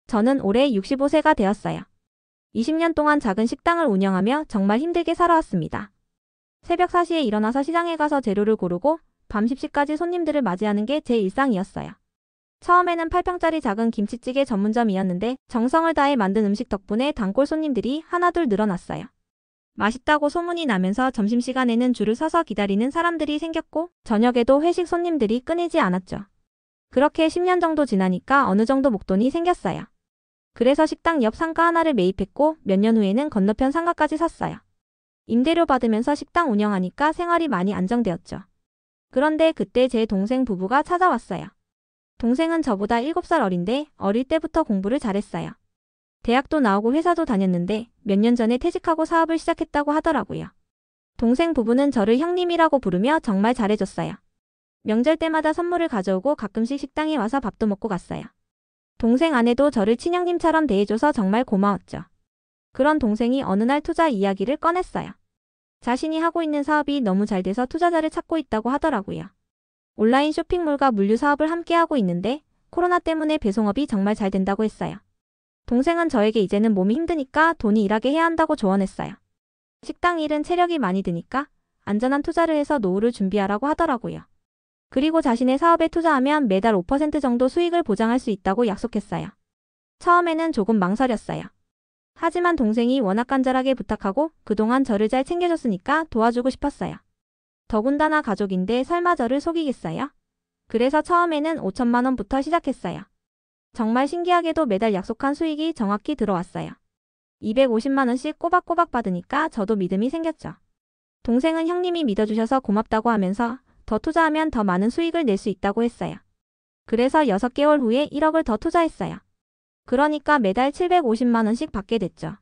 저는 올해 65세가 되었어요. 20년 동안 작은 식당을 운영하며 정말 힘들게 살아왔습니다. 새벽 4시에 일어나서 시장에 가서 재료를 고르고 밤 10시까지 손님들을 맞이하는 게 제 일상이었어요. 처음에는 8평짜리 작은 김치찌개 전문점이었는데 정성을 다해 만든 음식 덕분에 단골 손님들이 하나둘 늘어났어요. 맛있다고 소문이 나면서 점심시간에는 줄을 서서 기다리는 사람들이 생겼고 저녁에도 회식 손님들이 끊이지 않았죠. 그렇게 10년 정도 지나니까 어느 정도 목돈이 생겼어요. 그래서 식당 옆 상가 하나를 매입했고 몇 년 후에는 건너편 상가까지 샀어요. 임대료 받으면서 식당 운영하니까 생활이 많이 안정되었죠. 그런데 그때 제 동생 부부가 찾아왔어요. 동생은 저보다 7살 어린데 어릴 때부터 공부를 잘했어요. 대학도 나오고 회사도 다녔는데 몇 년 전에 퇴직하고 사업을 시작했다고 하더라고요. 동생 부부는 저를 형님이라고 부르며 정말 잘해줬어요. 명절 때마다 선물을 가져오고 가끔씩 식당에 와서 밥도 먹고 갔어요. 동생 아내도 저를 친형님처럼 대해줘서 정말 고마웠죠. 그런 동생이 어느 날 투자 이야기를 꺼냈어요. 자신이 하고 있는 사업이 너무 잘 돼서 투자자를 찾고 있다고 하더라고요. 온라인 쇼핑몰과 물류 사업을 함께 하고 있는데 코로나 때문에 배송업이 정말 잘 된다고 했어요. 동생은 저에게 이제는 몸이 힘드니까 돈이 일하게 해야 한다고 조언했어요. 식당 일은 체력이 많이 드니까 안전한 투자를 해서 노후를 준비하라고 하더라고요. 그리고 자신의 사업에 투자하면 매달 5% 정도 수익을 보장할 수 있다고 약속했어요. 처음에는 조금 망설였어요. 하지만 동생이 워낙 간절하게 부탁하고 그동안 저를 잘 챙겨줬으니까 도와주고 싶었어요. 더군다나 가족인데 설마 저를 속이겠어요? 그래서 처음에는 5천만 원부터 시작했어요. 정말 신기하게도 매달 약속한 수익이 정확히 들어왔어요. 250만 원씩 꼬박꼬박 받으니까 저도 믿음이 생겼죠. 동생은 형님이 믿어주셔서 고맙다고 하면서 더 투자하면 더 많은 수익을 낼 수 있다고 했어요. 그래서 6개월 후에 1억을 더 투자했어요. 그러니까 매달 750만 원씩 받게 됐죠.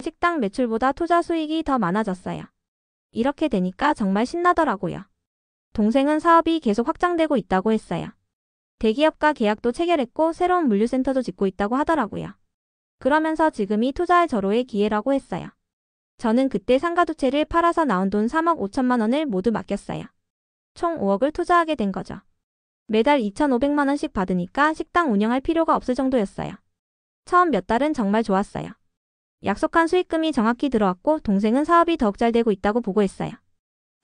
식당 매출보다 투자 수익이 더 많아졌어요. 이렇게 되니까 정말 신나더라고요. 동생은 사업이 계속 확장되고 있다고 했어요. 대기업과 계약도 체결했고 새로운 물류센터도 짓고 있다고 하더라고요. 그러면서 지금이 투자할 절호의 기회라고 했어요. 저는 그때 상가 두 채를 팔아서 나온 돈 3억 5천만 원을 모두 맡겼어요. 총 5억을 투자하게 된 거죠. 매달 2,500만 원씩 받으니까 식당 운영할 필요가 없을 정도였어요. 처음 몇 달은 정말 좋았어요. 약속한 수익금이 정확히 들어왔고 동생은 사업이 더욱 잘 되고 있다고 보고했어요.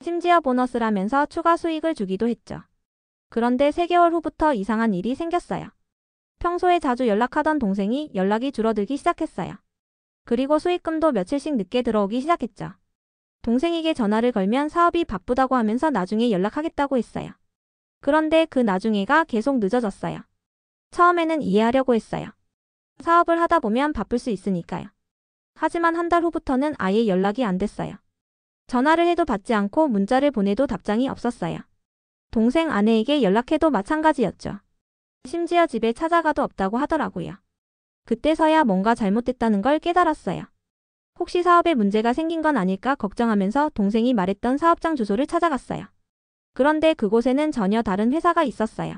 심지어 보너스라면서 추가 수익을 주기도 했죠. 그런데 3개월 후부터 이상한 일이 생겼어요. 평소에 자주 연락하던 동생이 연락이 줄어들기 시작했어요. 그리고 수익금도 며칠씩 늦게 들어오기 시작했죠. 동생에게 전화를 걸면 사업이 바쁘다고 하면서 나중에 연락하겠다고 했어요. 그런데 그 나중에가 계속 늦어졌어요. 처음에는 이해하려고 했어요. 사업을 하다 보면 바쁠 수 있으니까요. 하지만 한 달 후부터는 아예 연락이 안 됐어요. 전화를 해도 받지 않고 문자를 보내도 답장이 없었어요. 동생 아내에게 연락해도 마찬가지였죠. 심지어 집에 찾아가도 없다고 하더라고요. 그때서야 뭔가 잘못됐다는 걸 깨달았어요. 혹시 사업에 문제가 생긴 건 아닐까 걱정하면서 동생이 말했던 사업장 주소를 찾아갔어요. 그런데 그곳에는 전혀 다른 회사가 있었어요.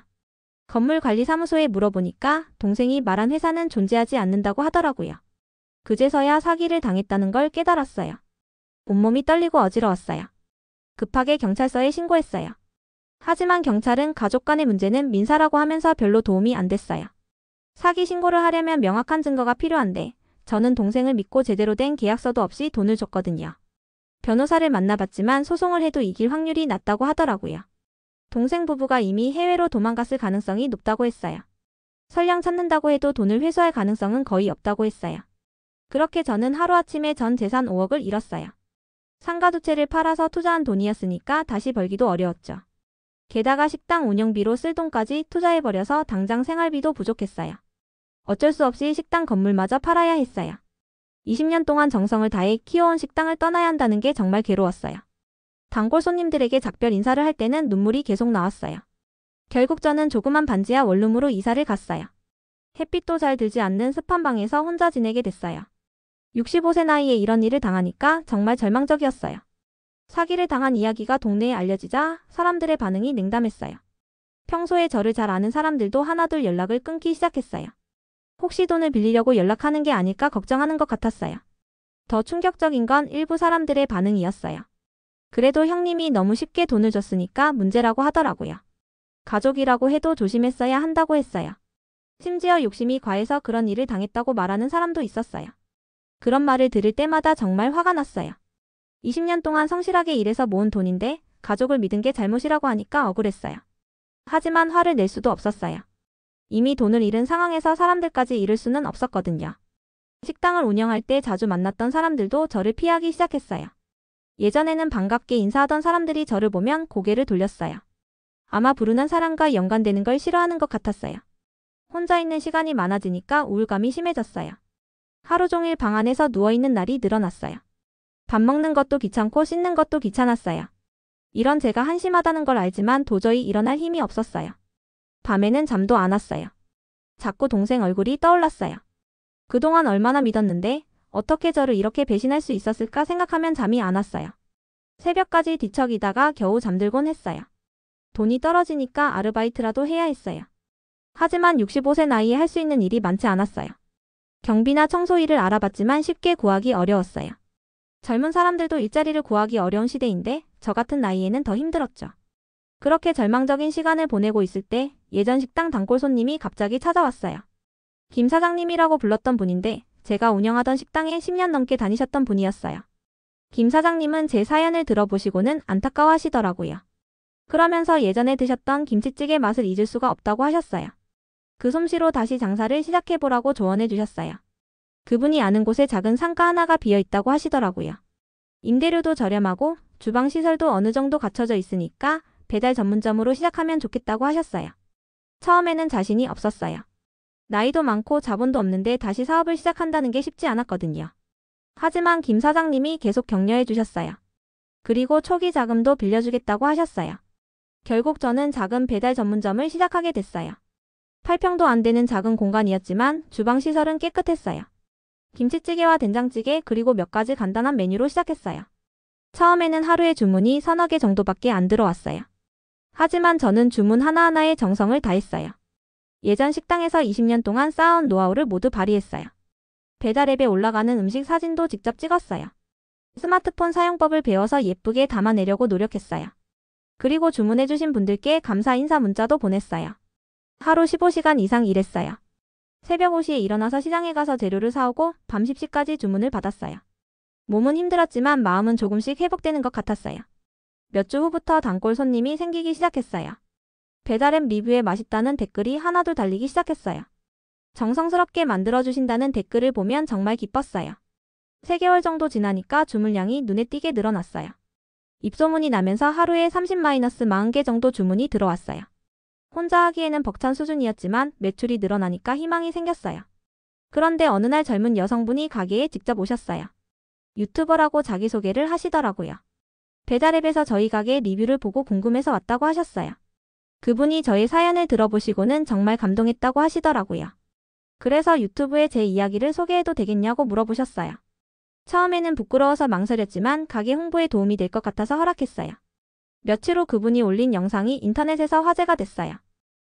건물관리사무소에 물어보니까 동생이 말한 회사는 존재하지 않는다고 하더라고요. 그제서야 사기를 당했다는 걸 깨달았어요. 온몸이 떨리고 어지러웠어요. 급하게 경찰서에 신고했어요. 하지만 경찰은 가족 간의 문제는 민사라고 하면서 별로 도움이 안 됐어요. 사기 신고를 하려면 명확한 증거가 필요한데 저는 동생을 믿고 제대로 된 계약서도 없이 돈을 줬거든요. 변호사를 만나봤지만 소송을 해도 이길 확률이 낮다고 하더라고요. 동생 부부가 이미 해외로 도망갔을 가능성이 높다고 했어요. 설령 찾는다고 해도 돈을 회수할 가능성은 거의 없다고 했어요. 그렇게 저는 하루아침에 전 재산 5억을 잃었어요. 상가 두 채를 팔아서 투자한 돈이었으니까 다시 벌기도 어려웠죠. 게다가 식당 운영비로 쓸 돈까지 투자해버려서 당장 생활비도 부족했어요. 어쩔 수 없이 식당 건물마저 팔아야 했어요. 20년 동안 정성을 다해 키워온 식당을 떠나야 한다는 게 정말 괴로웠어요. 단골 손님들에게 작별 인사를 할 때는 눈물이 계속 나왔어요. 결국 저는 조그만 반지하 원룸으로 이사를 갔어요. 햇빛도 잘 들지 않는 습한 방에서 혼자 지내게 됐어요. 65세 나이에 이런 일을 당하니까 정말 절망적이었어요. 사기를 당한 이야기가 동네에 알려지자 사람들의 반응이 냉담했어요. 평소에 저를 잘 아는 사람들도 하나둘 연락을 끊기 시작했어요. 혹시 돈을 빌리려고 연락하는 게 아닐까 걱정하는 것 같았어요. 더 충격적인 건 일부 사람들의 반응이었어요. 그래도 형님이 너무 쉽게 돈을 줬으니까 문제라고 하더라고요. 가족이라고 해도 조심했어야 한다고 했어요. 심지어 욕심이 과해서 그런 일을 당했다고 말하는 사람도 있었어요. 그런 말을 들을 때마다 정말 화가 났어요. 20년 동안 성실하게 일해서 모은 돈인데 가족을 믿은 게 잘못이라고 하니까 억울했어요. 하지만 화를 낼 수도 없었어요. 이미 돈을 잃은 상황에서 사람들까지 잃을 수는 없었거든요. 식당을 운영할 때 자주 만났던 사람들도 저를 피하기 시작했어요. 예전에는 반갑게 인사하던 사람들이 저를 보면 고개를 돌렸어요. 아마 부르는 사람과 연관되는 걸 싫어하는 것 같았어요. 혼자 있는 시간이 많아지니까 우울감이 심해졌어요. 하루 종일 방 안에서 누워있는 날이 늘어났어요. 밥 먹는 것도 귀찮고 씻는 것도 귀찮았어요. 이런 제가 한심하다는 걸 알지만 도저히 일어날 힘이 없었어요. 밤에는 잠도 안 왔어요. 자꾸 동생 얼굴이 떠올랐어요. 그동안 얼마나 믿었는데 어떻게 저를 이렇게 배신할 수 있었을까 생각하면 잠이 안 왔어요. 새벽까지 뒤척이다가 겨우 잠들곤 했어요. 돈이 떨어지니까 아르바이트라도 해야 했어요. 하지만 65세 나이에 할 수 있는 일이 많지 않았어요. 경비나 청소 일을 알아봤지만 쉽게 구하기 어려웠어요. 젊은 사람들도 일자리를 구하기 어려운 시대인데 저 같은 나이에는 더 힘들었죠. 그렇게 절망적인 시간을 보내고 있을 때 예전 식당 단골 손님이 갑자기 찾아왔어요. 김 사장님이라고 불렀던 분인데 제가 운영하던 식당에 10년 넘게 다니셨던 분이었어요. 김 사장님은 제 사연을 들어보시고는 안타까워하시더라고요. 그러면서 예전에 드셨던 김치찌개 맛을 잊을 수가 없다고 하셨어요. 그 솜씨로 다시 장사를 시작해보라고 조언해 주셨어요. 그분이 아는 곳에 작은 상가 하나가 비어있다고 하시더라고요. 임대료도 저렴하고 주방 시설도 어느 정도 갖춰져 있으니까 배달 전문점으로 시작하면 좋겠다고 하셨어요. 처음에는 자신이 없었어요. 나이도 많고 자본도 없는데 다시 사업을 시작한다는 게 쉽지 않았거든요. 하지만 김 사장님이 계속 격려해 주셨어요. 그리고 초기 자금도 빌려주겠다고 하셨어요. 결국 저는 작은 배달 전문점을 시작하게 됐어요. 8평도 안 되는 작은 공간이었지만 주방 시설은 깨끗했어요. 김치찌개와 된장찌개 그리고 몇 가지 간단한 메뉴로 시작했어요. 처음에는 하루에 주문이 서너 개 정도밖에 안 들어왔어요. 하지만 저는 주문 하나하나에 정성을 다했어요. 예전 식당에서 20년 동안 쌓아온 노하우를 모두 발휘했어요. 배달 앱에 올라가는 음식 사진도 직접 찍었어요. 스마트폰 사용법을 배워서 예쁘게 담아내려고 노력했어요. 그리고 주문해주신 분들께 감사 인사 문자도 보냈어요. 하루 15시간 이상 일했어요. 새벽 5시에 일어나서 시장에 가서 재료를 사오고 밤 10시까지 주문을 받았어요. 몸은 힘들었지만 마음은 조금씩 회복되는 것 같았어요. 몇 주 후부터 단골 손님이 생기기 시작했어요. 배달앱 리뷰에 맛있다는 댓글이 하나둘 달리기 시작했어요. 정성스럽게 만들어주신다는 댓글을 보면 정말 기뻤어요. 3개월 정도 지나니까 주문량이 눈에 띄게 늘어났어요. 입소문이 나면서 하루에 30-40개 정도 주문이 들어왔어요. 혼자 하기에는 벅찬 수준이었지만 매출이 늘어나니까 희망이 생겼어요. 그런데 어느 날 젊은 여성분이 가게에 직접 오셨어요. 유튜버라고 자기소개를 하시더라고요. 배달앱에서 저희 가게 리뷰를 보고 궁금해서 왔다고 하셨어요. 그분이 저의 사연을 들어보시고는 정말 감동했다고 하시더라고요. 그래서 유튜브에 제 이야기를 소개해도 되겠냐고 물어보셨어요. 처음에는 부끄러워서 망설였지만 가게 홍보에 도움이 될 것 같아서 허락했어요. 며칠 후 그분이 올린 영상이 인터넷에서 화제가 됐어요.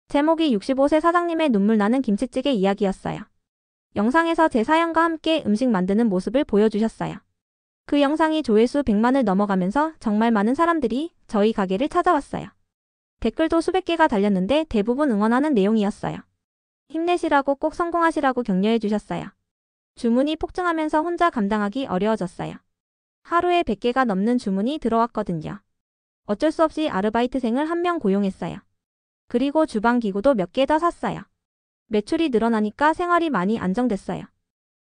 제목이 65세 사장님의 눈물 나는 김치찌개 이야기였어요. 영상에서 제 사연과 함께 음식 만드는 모습을 보여주셨어요. 그 영상이 조회수 100만을 넘어가면서 정말 많은 사람들이 저희 가게를 찾아왔어요. 댓글도 수백 개가 달렸는데 대부분 응원하는 내용이었어요. 힘내시라고 꼭 성공하시라고 격려해 주셨어요. 주문이 폭증하면서 혼자 감당하기 어려워졌어요. 하루에 100개가 넘는 주문이 들어왔거든요. 어쩔 수 없이 아르바이트생을 한 명 고용했어요. 그리고 주방 기구도 몇 개 더 샀어요. 매출이 늘어나니까 생활이 많이 안정됐어요.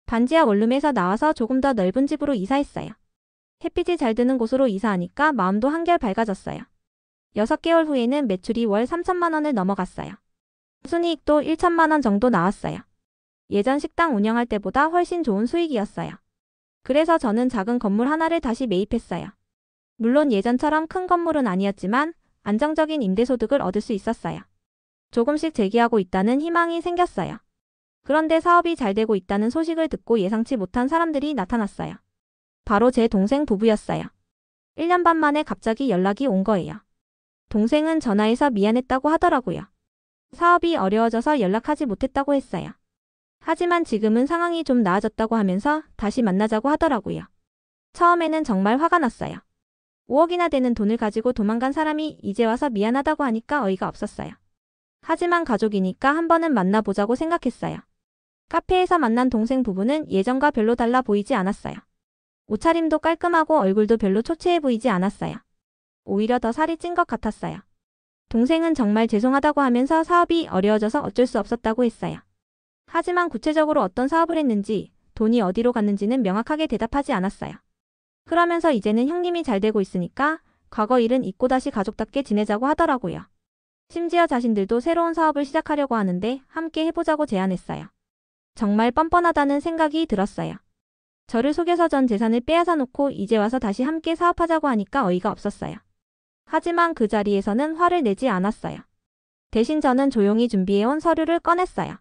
반지하 원룸에서 나와서 조금 더 넓은 집으로 이사했어요. 햇빛이 잘 드는 곳으로 이사하니까 마음도 한결 밝아졌어요. 6개월 후에는 매출이 월 3천만 원을 넘어갔어요. 순이익도 1천만 원 정도 나왔어요. 예전 식당 운영할 때보다 훨씬 좋은 수익이었어요. 그래서 저는 작은 건물 하나를 다시 매입했어요. 물론 예전처럼 큰 건물은 아니었지만 안정적인 임대소득을 얻을 수 있었어요. 조금씩 재기하고 있다는 희망이 생겼어요. 그런데 사업이 잘 되고 있다는 소식을 듣고 예상치 못한 사람들이 나타났어요. 바로 제 동생 부부였어요. 1년 반 만에 갑자기 연락이 온 거예요. 동생은 전화해서 미안했다고 하더라고요. 사업이 어려워져서 연락하지 못했다고 했어요. 하지만 지금은 상황이 좀 나아졌다고 하면서 다시 만나자고 하더라고요. 처음에는 정말 화가 났어요. 5억이나 되는 돈을 가지고 도망간 사람이 이제 와서 미안하다고 하니까 어이가 없었어요. 하지만 가족이니까 한 번은 만나보자고 생각했어요. 카페에서 만난 동생 부부는 예전과 별로 달라 보이지 않았어요. 옷차림도 깔끔하고 얼굴도 별로 초췌해 보이지 않았어요. 오히려 더 살이 찐 것 같았어요. 동생은 정말 죄송하다고 하면서 사업이 어려워져서 어쩔 수 없었다고 했어요. 하지만 구체적으로 어떤 사업을 했는지, 돈이 어디로 갔는지는 명확하게 대답하지 않았어요. 그러면서 이제는 형님이 잘 되고 있으니까 과거 일은 잊고 다시 가족답게 지내자고 하더라고요. 심지어 자신들도 새로운 사업을 시작하려고 하는데 함께 해보자고 제안했어요. 정말 뻔뻔하다는 생각이 들었어요. 저를 속여서 전 재산을 빼앗아 놓고 이제 와서 다시 함께 사업하자고 하니까 어이가 없었어요. 하지만 그 자리에서는 화를 내지 않았어요. 대신 저는 조용히 준비해온 서류를 꺼냈어요.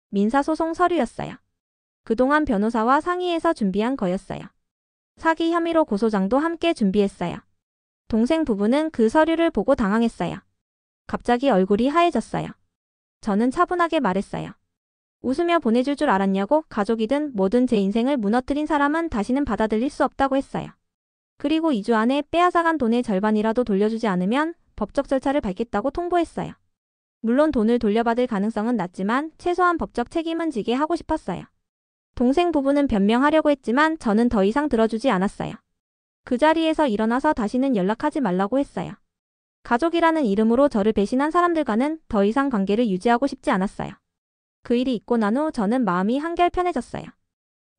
민사소송 서류였어요. 그동안 변호사와 상의해서 준비한 거였어요. 사기 혐의로 고소장도 함께 준비했어요. 동생 부부는 그 서류를 보고 당황했어요. 갑자기 얼굴이 하얘졌어요. 저는 차분하게 말했어요. 웃으며 보내줄 줄 알았냐고. 가족이든 뭐든 제 인생을 무너뜨린 사람은 다시는 받아들일 수 없다고 했어요. 그리고 2주 안에 빼앗아간 돈의 절반이라도 돌려주지 않으면 법적 절차를 밟겠다고 통보했어요. 물론 돈을 돌려받을 가능성은 낮지만 최소한 법적 책임은 지게 하고 싶었어요. 동생 부부는 변명하려고 했지만 저는 더 이상 들어주지 않았어요. 그 자리에서 일어나서 다시는 연락하지 말라고 했어요. 가족이라는 이름으로 저를 배신한 사람들과는 더 이상 관계를 유지하고 싶지 않았어요. 그 일이 있고 난 후 저는 마음이 한결 편해졌어요.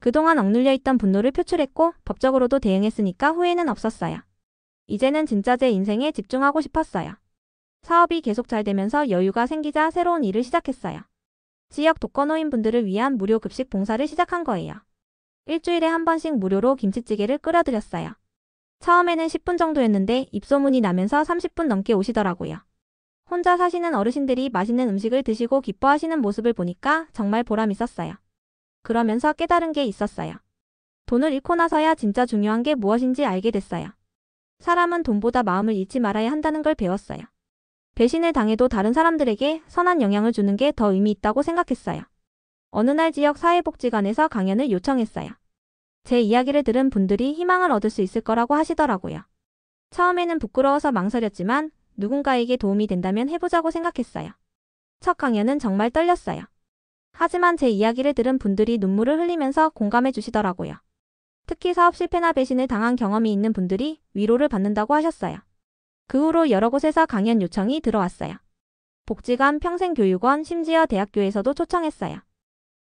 그동안 억눌려 있던 분노를 표출했고 법적으로도 대응했으니까 후회는 없었어요. 이제는 진짜 제 인생에 집중하고 싶었어요. 사업이 계속 잘 되면서 여유가 생기자 새로운 일을 시작했어요. 지역 독거노인분들을 위한 무료 급식 봉사를 시작한 거예요. 일주일에 한 번씩 무료로 김치찌개를 끓여드렸어요. 처음에는 10분 정도였는데 입소문이 나면서 30분 넘게 오시더라고요. 혼자 사시는 어르신들이 맛있는 음식을 드시고 기뻐하시는 모습을 보니까 정말 보람 있었어요. 그러면서 깨달은 게 있었어요. 돈을 잃고 나서야 진짜 중요한 게 무엇인지 알게 됐어요. 사람은 돈보다 마음을 잃지 말아야 한다는 걸 배웠어요. 배신을 당해도 다른 사람들에게 선한 영향을 주는 게 더 의미 있다고 생각했어요. 어느 날 지역 사회복지관에서 강연을 요청했어요. 제 이야기를 들은 분들이 희망을 얻을 수 있을 거라고 하시더라고요. 처음에는 부끄러워서 망설였지만 누군가에게 도움이 된다면 해보자고 생각했어요. 첫 강연은 정말 떨렸어요. 하지만 제 이야기를 들은 분들이 눈물을 흘리면서 공감해 주시더라고요. 특히 사업 실패나 배신을 당한 경험이 있는 분들이 위로를 받는다고 하셨어요. 그 후로 여러 곳에서 강연 요청이 들어왔어요. 복지관, 평생교육원, 심지어 대학교에서도 초청했어요.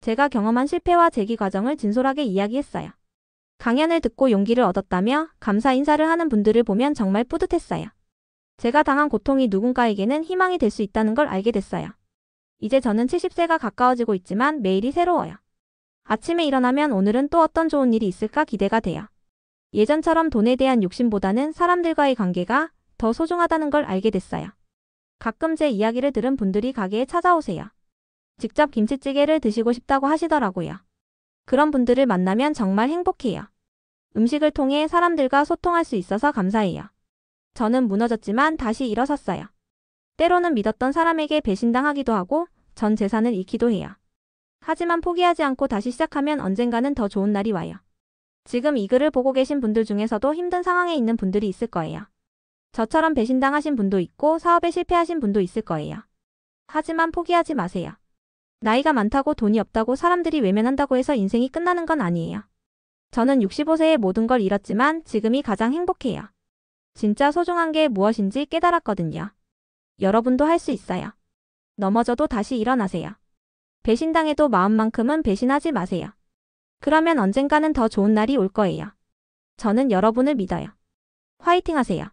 제가 경험한 실패와 재기 과정을 진솔하게 이야기했어요. 강연을 듣고 용기를 얻었다며 감사 인사를 하는 분들을 보면 정말 뿌듯했어요. 제가 당한 고통이 누군가에게는 희망이 될 수 있다는 걸 알게 됐어요. 이제 저는 70세가 가까워지고 있지만 매일이 새로워요. 아침에 일어나면 오늘은 또 어떤 좋은 일이 있을까 기대가 돼요. 예전처럼 돈에 대한 욕심보다는 사람들과의 관계가 더 소중하다는 걸 알게 됐어요. 가끔 제 이야기를 들은 분들이 가게에 찾아오세요. 직접 김치찌개를 드시고 싶다고 하시더라고요. 그런 분들을 만나면 정말 행복해요. 음식을 통해 사람들과 소통할 수 있어서 감사해요. 저는 무너졌지만 다시 일어섰어요. 때로는 믿었던 사람에게 배신당하기도 하고 전 재산을 잃기도 해요. 하지만 포기하지 않고 다시 시작하면 언젠가는 더 좋은 날이 와요. 지금 이 글을 보고 계신 분들 중에서도 힘든 상황에 있는 분들이 있을 거예요. 저처럼 배신당하신 분도 있고 사업에 실패하신 분도 있을 거예요. 하지만 포기하지 마세요. 나이가 많다고 돈이 없다고 사람들이 외면한다고 해서 인생이 끝나는 건 아니에요. 저는 65세에 모든 걸 잃었지만 지금이 가장 행복해요. 진짜 소중한 게 무엇인지 깨달았거든요. 여러분도 할 수 있어요. 넘어져도 다시 일어나세요. 배신당해도 마음만큼은 배신하지 마세요. 그러면 언젠가는 더 좋은 날이 올 거예요. 저는 여러분을 믿어요. 화이팅 하세요.